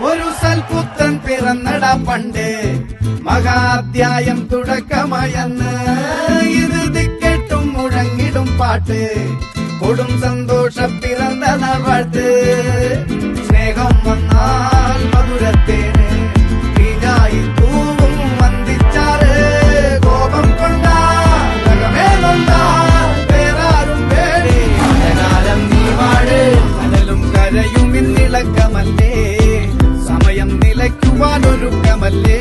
ഒരു സൽപുത്രൻ പിറന്നട പണ്ട് മഹാധ്യായം തുടക്കമായെന്ന് ഇത് ദിക്കെട്ടും മുഴങ്ങിടും പാട്ട് കൊടും സന്തോഷ പിറന്ന നാൾ വാഴ്ത്ത് സ്നേഹം വന്നാൽ മധുരത്തേന് തീഞ്ഞായി തൂവും വന്ദിച്ചാറ് കോപം കൊണ്ടാൽ വേറാരും പേടി കാലം നീ വാഴ് കടലും കരയും ഇന്നിളക്കമല്ലേ സമയം നിലയ്ക്കുവാനൊരുക്കമല്ലേ